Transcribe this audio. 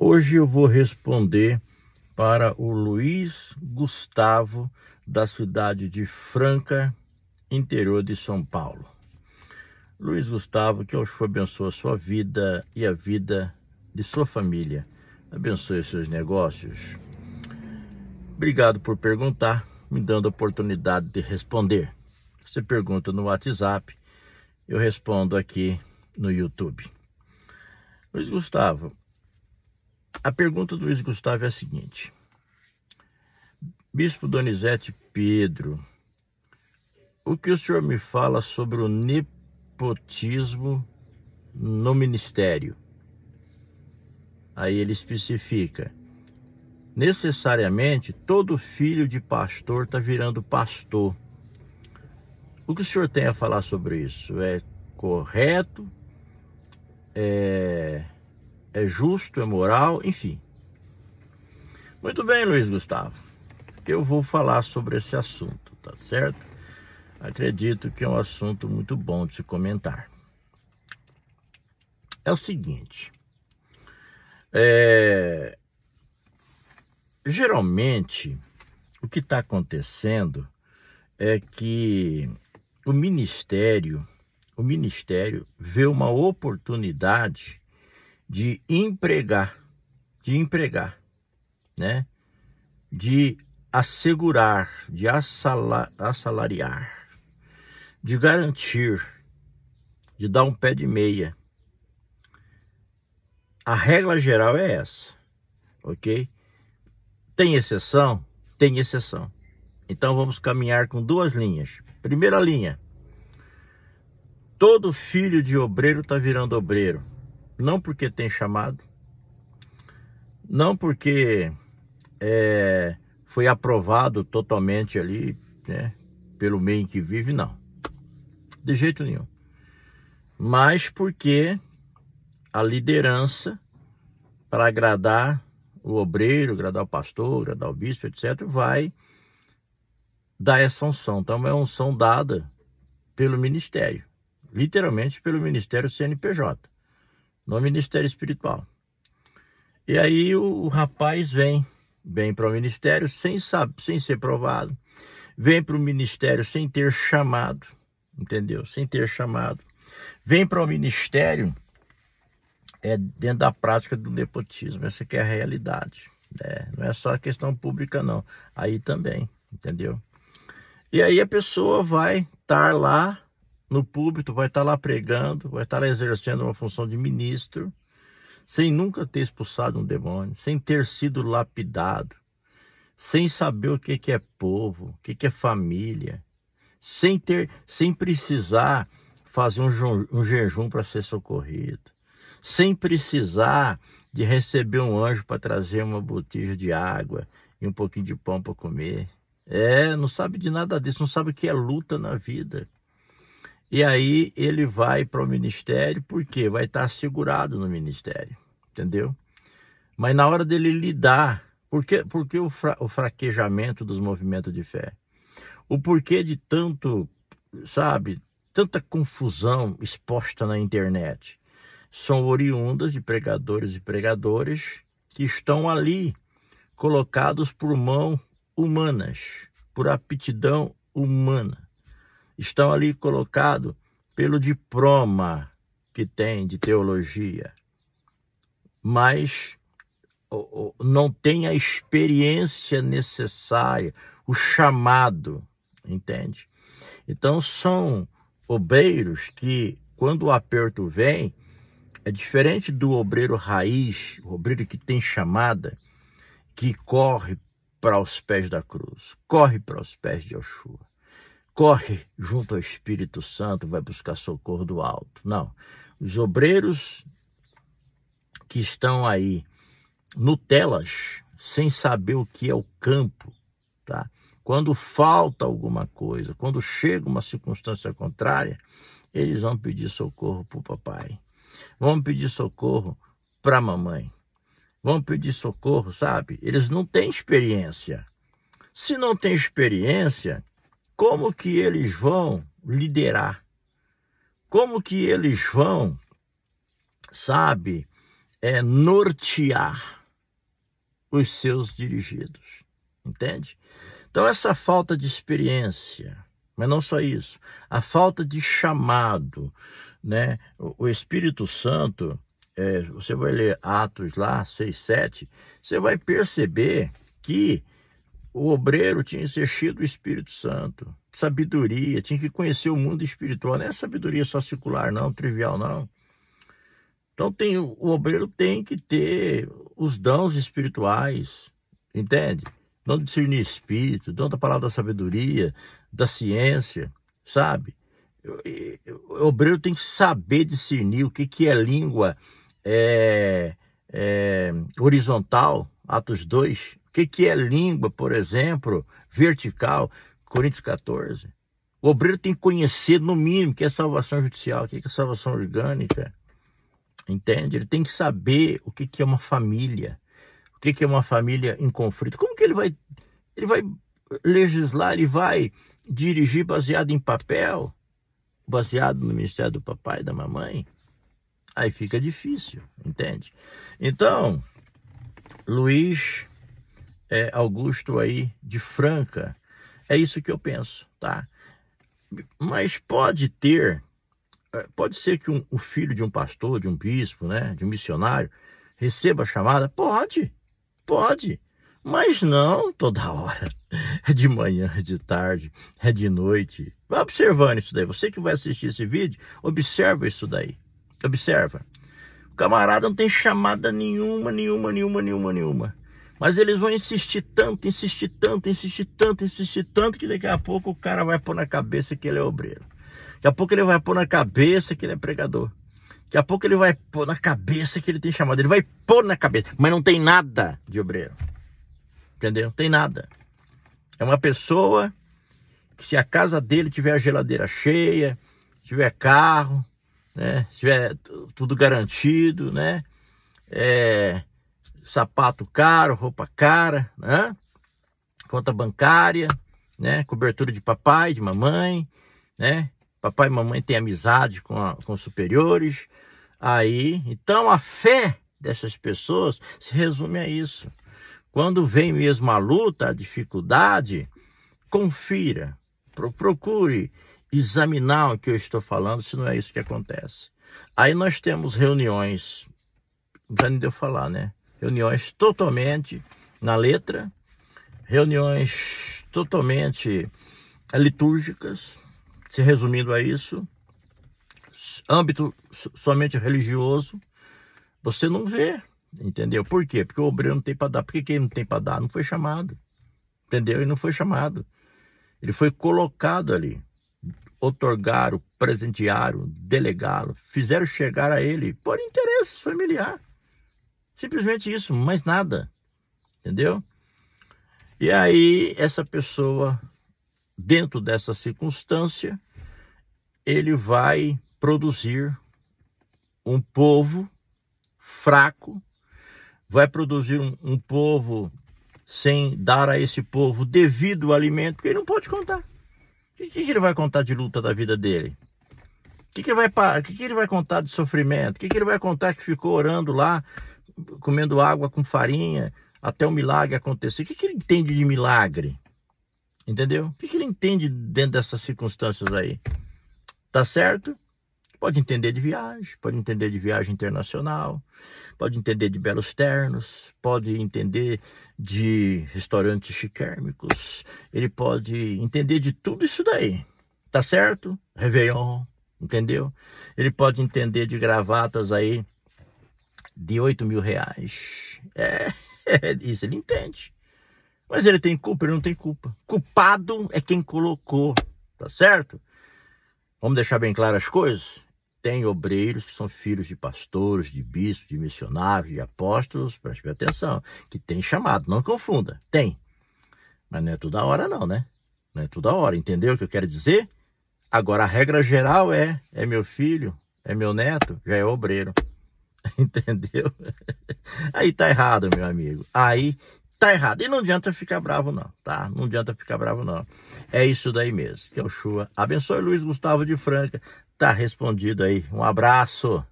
Hoje eu vou responder para o Luiz Gustavo, da cidade de Franca, interior de São Paulo. Luiz Gustavo, que o Senhor abençoe a sua vida e a vida de sua família. Abençoe seus negócios. Obrigado por perguntar, me dando a oportunidade de responder. Você pergunta no WhatsApp, eu respondo aqui no YouTube. Luiz Gustavo, a pergunta do Luiz Gustavo é a seguinte: Bispo Donizete Pedro, o que o senhor me fala sobre o nepotismo no ministério? Aí ele especifica: necessariamente todo filho de pastor está virando pastor. O que o senhor tem a falar sobre isso? É correto? É justo? É moral? Enfim. Muito bem, Luiz Gustavo. Eu vou falar sobre esse assunto, tá certo? Acredito que é um assunto muito bom de se comentar. É o seguinte. Geralmente, o que está acontecendo é que o ministério vê uma oportunidade de empregar, né? De assegurar, de assalariar, de garantir, de dar um pé de meia. A regra geral é essa, ok? Tem exceção? Tem exceção. Então vamos caminhar com duas linhas. Primeira linha: todo filho de obreiro está virando obreiro. Não porque tem chamado, não porque foi aprovado totalmente ali, né, pelo meio em que vive, não. De jeito nenhum. Mas porque a liderança, para agradar o obreiro, agradar o pastor, agradar o bispo, etc., vai dar essa unção. Então é uma unção dada pelo ministério, literalmente pelo ministério CNPJ, no ministério espiritual. E aí o rapaz vem para o ministério sem ser provado, vem para o ministério sem ter chamado, entendeu? Sem ter chamado. Vem para o ministério dentro da prática do nepotismo. Essa que é a realidade. Não é só a questão pública, não. Aí também, entendeu? E aí a pessoa vai estar lá no púlpito, vai estar lá pregando, vai estar lá exercendo uma função de ministro, sem nunca ter expulsado um demônio, sem ter sido lapidado, sem saber o que é povo, o que é família, sem precisar fazer um jejum para ser socorrido, sem precisar de receber um anjo para trazer uma botija de água e um pouquinho de pão para comer. Não sabe de nada disso, não sabe o que é luta na vida. E aí ele vai para o ministério, porque vai estar segurado no ministério, entendeu? Mas na hora dele lidar, porque o fraquejamento dos movimentos de fé? O porquê de tanta confusão exposta na internet? São oriundas de pregadores e pregadoras que estão ali colocados por mãos humanas, por aptidão humana. Estão ali colocados pelo diploma que tem de teologia, mas não tem a experiência necessária, o chamado, entende? Então são obreiros que, quando o aperto vem, é diferente do obreiro raiz, o obreiro que tem chamada, que corre para os pés da cruz, corre para os pés de Yeshua, corre junto ao Espírito Santo, vai buscar socorro do alto. Não, os obreiros que estão aí Nutelas, sem saber o que é o campo, tá? Quando falta alguma coisa, quando chega uma circunstância contrária, eles vão pedir socorro para o papai, vão pedir socorro para a mamãe, vão pedir socorro, sabe? Eles não têm experiência. Se não tem experiência, como que eles vão liderar? Como que eles vão, nortear os seus dirigidos, entende? Então essa falta de experiência, mas não só isso, a falta de chamado, né? O Espírito Santo, você vai ler Atos lá, 6, 7, você vai perceber que o obreiro tinha que ser cheio do Espírito Santo, sabedoria, tinha que conhecer o mundo espiritual, não é sabedoria só secular não, trivial não. Então o obreiro tem que ter os dons espirituais, entende? Dom de discernir espírito, dom da palavra da sabedoria, da ciência, sabe? O obreiro tem que saber discernir o que é língua horizontal, Atos 2, o que é língua, por exemplo, vertical, Coríntios 14. O obreiro tem que conhecer, no mínimo, o que é salvação judicial, o que é salvação orgânica, entende? Ele tem que saber o que é uma família, o que é uma família em conflito. Como que ele vai legislar, ele vai dirigir baseado em papel, baseado no ministério do papai e da mamãe? Aí fica difícil, entende? Então, Luiz Augusto aí de Franca, é isso que eu penso, tá? Mas pode ser que o filho de um pastor, de um bispo, né, de um missionário, receba a chamada? Pode, mas não toda hora. É de manhã, é de tarde, é de noite. Vai observando isso daí. Você que vai assistir esse vídeo, observa isso daí. Observa. O camarada não tem chamada nenhuma. Mas eles vão insistir tanto, que daqui a pouco o cara vai pôr na cabeça que ele é obreiro. Daqui a pouco ele vai pôr na cabeça que ele é pregador. Daqui a pouco ele vai pôr na cabeça que ele tem chamado. Ele vai pôr na cabeça, mas não tem nada de obreiro. Entendeu? Não tem nada. É uma pessoa que, se a casa dele tiver a geladeira cheia, tiver carro, né? Tiver tudo garantido, né? Sapato caro, roupa cara, né? Conta bancária, né? Cobertura de papai, de mamãe, né? Papai e mamãe têm amizade com os superiores. Aí, então a fé dessas pessoas se resume a isso. Quando vem mesmo a luta, a dificuldade, confira, procure examinar o que eu estou falando, se não é isso que acontece. Aí nós temos reuniões, não precisa nem de eu falar, né? Reuniões totalmente na letra, reuniões totalmente litúrgicas, se resumindo a isso, âmbito somente religioso, você não vê, entendeu? Por quê? Porque o obreiro não tem para dar. Por que ele não tem para dar? Não foi chamado, entendeu? Ele não foi chamado. Ele foi colocado ali. Otorgaram, presentearam, delegaram, fizeram chegar a ele por interesse familiar. Simplesmente isso, mais nada, entendeu? E aí, essa pessoa, dentro dessa circunstância, ele vai produzir um povo fraco, vai produzir um povo sem dar a esse povo devido alimento, porque ele não pode contar. O que ele vai contar de luta da vida dele? O que ele vai contar de sofrimento? O que ele vai contar que ficou orando lá, comendo água com farinha, até o milagre acontecer? O que ele entende de milagre? Entendeu? O que ele entende dentro dessas circunstâncias aí? Tá certo? Pode entender de viagem internacional, pode entender de belos ternos, pode entender de restaurantes chiquérmicos, ele pode entender de tudo isso daí, tá certo? Réveillon, entendeu? Ele pode entender de gravatas aí de R$8.000. Isso ele entende. Mas ele tem culpa? Ele não tem culpa. Culpado é quem colocou, tá certo? Vamos deixar bem claras as coisas? Tem obreiros que são filhos de pastores, de bispos, de missionários, de apóstolos, preste atenção, que tem chamado, não confunda, tem. Mas não é toda hora não, né? Não é toda hora, entendeu o que eu quero dizer? Agora, a regra geral é meu filho, é meu neto, já é obreiro. Entendeu? Aí tá errado, meu amigo. Aí tá errado. E não adianta ficar bravo não, tá? Não adianta ficar bravo não. É isso daí mesmo. Que é o Shua. Abençoe Luiz Gustavo de Franca. Tá respondido aí. Um abraço.